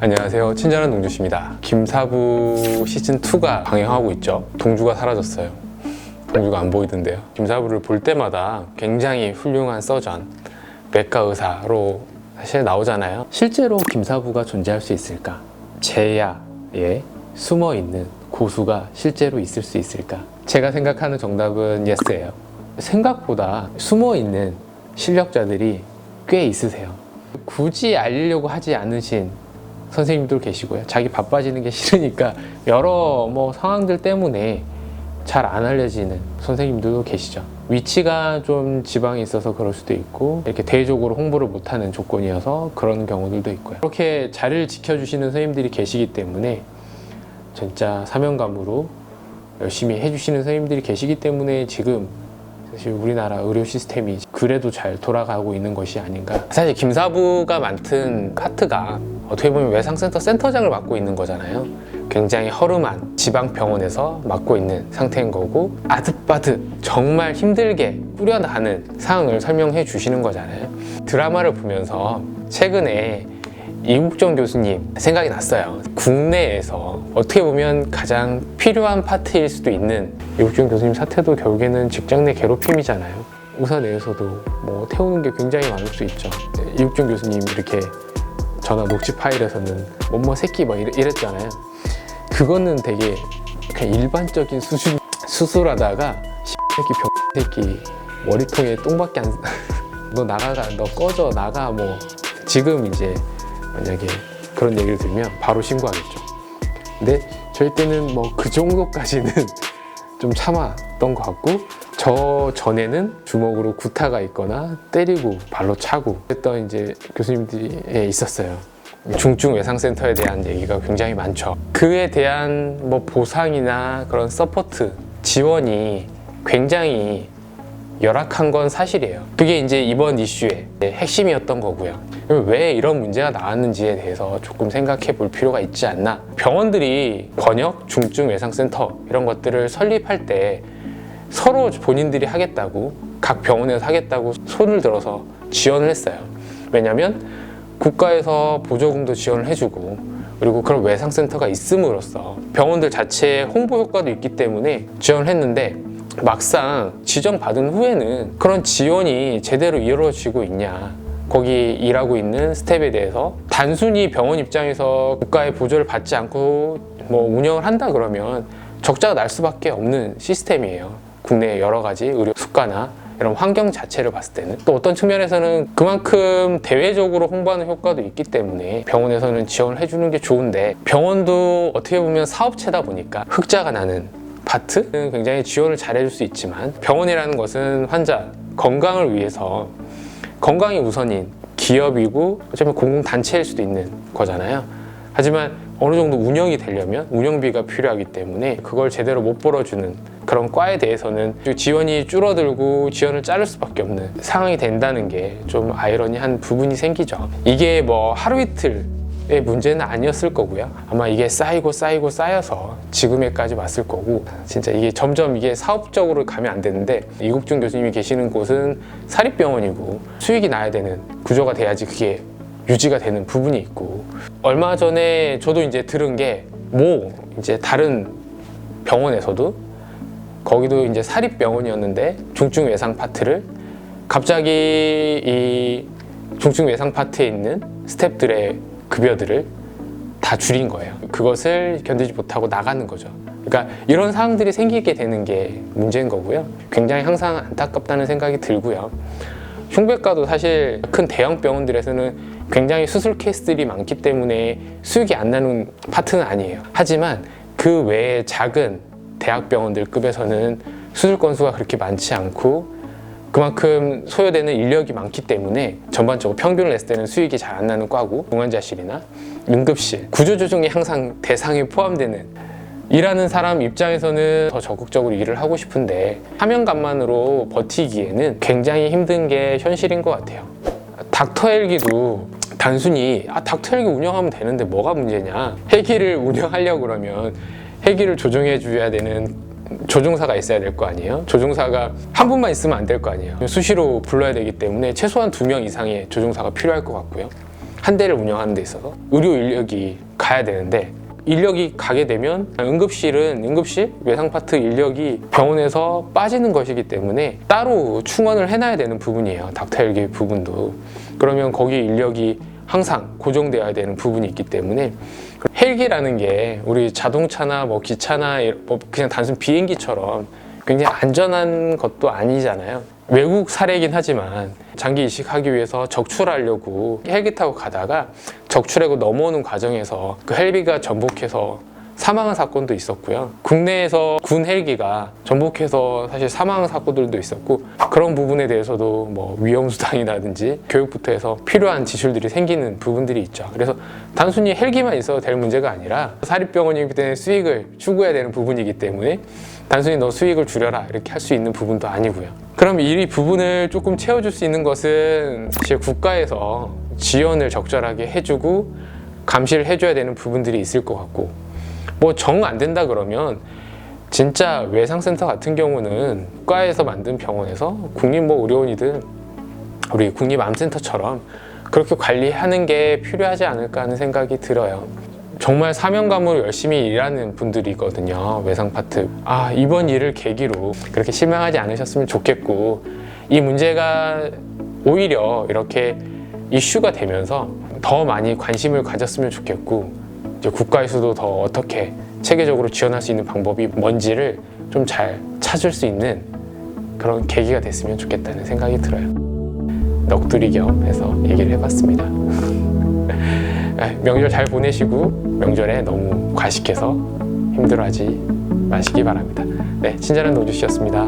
안녕하세요, 친절한 동주씨입니다. 김사부 시즌2가 방영하고 있죠. 동주가 사라졌어요. 동주가 안 보이던데요. 김사부를 볼 때마다 굉장히 훌륭한 서전, 외과 의사로 사실 나오잖아요. 실제로 김사부가 존재할 수 있을까? 제야에 숨어있는 고수가 실제로 있을 수 있을까? 제가 생각하는 정답은 예스예요. 생각보다 숨어있는 실력자들이 꽤 있으세요. 굳이 알리려고 하지 않으신 선생님들 계시고요. 자기 바빠지는 게 싫으니까 여러 상황들 때문에 잘 안 알려지는 선생님들도 계시죠. 위치가 좀 지방에 있어서 그럴 수도 있고, 이렇게 대외적으로 홍보를 못하는 조건이어서 그런 경우들도 있고요. 그렇게 자리를 지켜주시는 선생님들이 계시기 때문에, 진짜 사명감으로 열심히 해주시는 선생님들이 계시기 때문에 지금 사실 우리나라 의료 시스템이 그래도 잘 돌아가고 있는 것이 아닌가. 사실 김사부가 맡은 파트가 어떻게 보면 외상센터 센터장을 맡고 있는 거잖아요. 굉장히 허름한 지방병원에서 맡고 있는 상태인 거고, 아득바득 정말 힘들게 꾸려나가는 상황을 설명해 주시는 거잖아요. 드라마를 보면서 최근에 이국정 교수님 생각이 났어요. 국내에서 어떻게 보면 가장 필요한 파트일 수도 있는 이국정 교수님 사태도 결국에는 직장 내 괴롭힘이잖아요. 의사 내에서도 태우는 게 굉장히 많을 수 있죠. 이국정 교수님 이렇게 전화 녹취 파일에서는 뭐뭐 새끼 이랬잖아요. 그거는 되게 그냥 일반적인 수준 수술하다가 새끼 병 새끼 머리통에 똥밖에 안 너 나가가 너 꺼져 나가 지금 이제 만약에 그런 얘기를 들으면 바로 신고하겠죠. 근데 저희 때는 그 정도까지는 좀 참았던 것 같고, 저 전에는 주먹으로 구타가 있거나 때리고 발로 차고 했던 이제 교수님들이 있었어요. 중증 외상센터에 대한 얘기가 굉장히 많죠. 그에 대한 보상이나 그런 서포트, 지원이 굉장히 열악한 건 사실이에요. 그게 이제 이번 이슈의 핵심이었던 거고요. 왜 이런 문제가 나왔는지에 대해서 조금 생각해 볼 필요가 있지 않나. 병원들이 번역, 중증 외상센터 이런 것들을 설립할 때 서로 본인들이 하겠다고, 각 병원에서 하겠다고 손을 들어서 지원을 했어요. 왜냐면 국가에서 보조금도 지원을 해주고, 그리고 그런 외상센터가 있음으로써 병원들 자체의 홍보 효과도 있기 때문에 지원을 했는데, 막상 지정받은 후에는 그런 지원이 제대로 이루어지고 있냐, 거기 일하고 있는 스텝에 대해서 단순히 병원 입장에서 국가의 보조를 받지 않고 운영을 한다 그러면 적자가 날 수밖에 없는 시스템이에요. 국내 여러 가지 의료 수가나 이런 환경 자체를 봤을 때는. 또 어떤 측면에서는 그만큼 대외적으로 홍보하는 효과도 있기 때문에 병원에서는 지원을 해주는 게 좋은데, 병원도 어떻게 보면 사업체다 보니까 흑자가 나는 파트는 굉장히 지원을 잘해줄 수 있지만, 병원이라는 것은 환자 건강을 위해서, 건강이 우선인 기업이고 어쩌면 공공단체일 수도 있는 거잖아요. 하지만 어느 정도 운영이 되려면 운영비가 필요하기 때문에 그걸 제대로 못 벌어주는 그런 과에 대해서는 지원이 줄어들고 지원을 자를 수밖에 없는 상황이 된다는 게 좀 아이러니한 부분이 생기죠. 이게 하루 이틀의 문제는 아니었을 거고요. 아마 이게 쌓여서 지금에까지 왔을 거고, 진짜 이게 점점 이게 사업적으로 가면 안 되는데, 이국중 교수님이 계시는 곳은 사립병원이고 수익이 나야 되는 구조가 돼야지 그게 유지가 되는 부분이 있고, 얼마 전에 저도 이제 들은 게 이제 다른 병원에서도, 거기도 이제 사립병원이었는데 중증 외상 파트를 갑자기 이 중증 외상 파트에 있는 스태프들의 급여들을 다 줄인 거예요. 그것을 견디지 못하고 나가는 거죠. 그러니까 이런 상황들이 생기게 되는 게 문제인 거고요. 굉장히 항상 안타깝다는 생각이 들고요. 흉부외과도 사실 큰 대형 병원들에서는 굉장히 수술 케이스들이 많기 때문에 수익이 안 나는 파트는 아니에요. 하지만 그 외에 작은 대학병원들 급에서는 수술 건수가 그렇게 많지 않고, 그만큼 소요되는 인력이 많기 때문에 전반적으로 평균을 냈을 때는 수익이 잘 안 나는 과고, 중환자실이나 응급실, 구조조정이 항상 대상에 포함되는, 일하는 사람 입장에서는 더 적극적으로 일을 하고 싶은데 사명감만으로 버티기에는 굉장히 힘든 게 현실인 것 같아요. 닥터 헬기도 단순히 닥터 헬기 운영하면 되는데 뭐가 문제냐, 헬기를 운영하려고 그러면 헬기를 조종해 줘야 되는 조종사가 있어야 될 거 아니에요. 조종사가 한 분만 있으면 안 될 거 아니에요. 수시로 불러야 되기 때문에 최소한 2명 이상의 조종사가 필요할 것 같고요. 한 대를 운영하는 데 있어서 의료 인력이 가야 되는데, 인력이 가게 되면 응급실, 외상 파트 인력이 병원에서 빠지는 것이기 때문에 따로 충원을 해놔야 되는 부분이에요. 닥터 헬기 부분도. 그러면 거기 인력이 항상 고정되어야 되는 부분이 있기 때문에, 헬기라는 게 우리 자동차나 뭐 기차나 뭐 그냥 단순 비행기처럼 굉장히 안전한 것도 아니잖아요. 외국 사례이긴 하지만 장기 이식하기 위해서 적출하려고 헬기 타고 가다가 적출하고 넘어오는 과정에서 그 헬기가 전복해서 사망한 사건도 있었고요. 국내에서 군 헬기가 전복해서 사실 사망한 사건들도 있었고, 그런 부분에 대해서도 뭐 위험수당이라든지 교육부터 해서 필요한 지출들이 생기는 부분들이 있죠. 그래서 단순히 헬기만 있어도 될 문제가 아니라 사립병원이기 때문에 수익을 추구해야 되는 부분이기 때문에 단순히 너 수익을 줄여라 이렇게 할 수 있는 부분도 아니고요. 그럼 이 부분을 조금 채워줄 수 있는 것은 사실 국가에서 지원을 적절하게 해주고 감시를 해줘야 되는 부분들이 있을 것 같고, 뭐 정 안 된다 그러면 진짜 외상센터 같은 경우는 국가에서 만든 병원에서 국립 뭐 의료원이든 우리 국립암센터처럼 그렇게 관리하는 게 필요하지 않을까 하는 생각이 들어요. 정말 사명감으로 열심히 일하는 분들이거든요. 외상 파트. 이번 일을 계기로 그렇게 실망하지 않으셨으면 좋겠고, 이 문제가 오히려 이렇게 이슈가 되면서 더 많이 관심을 가졌으면 좋겠고, 이제 국가에서도 더 어떻게 체계적으로 지원할 수 있는 방법이 뭔지를 좀 잘 찾을 수 있는 그런 계기가 됐으면 좋겠다는 생각이 들어요. 넋두리 겸 해서 얘기를 해봤습니다. 명절 잘 보내시고 명절에 너무 과식해서 힘들어하지 마시기 바랍니다. 네, 친절한 노주 씨였습니다.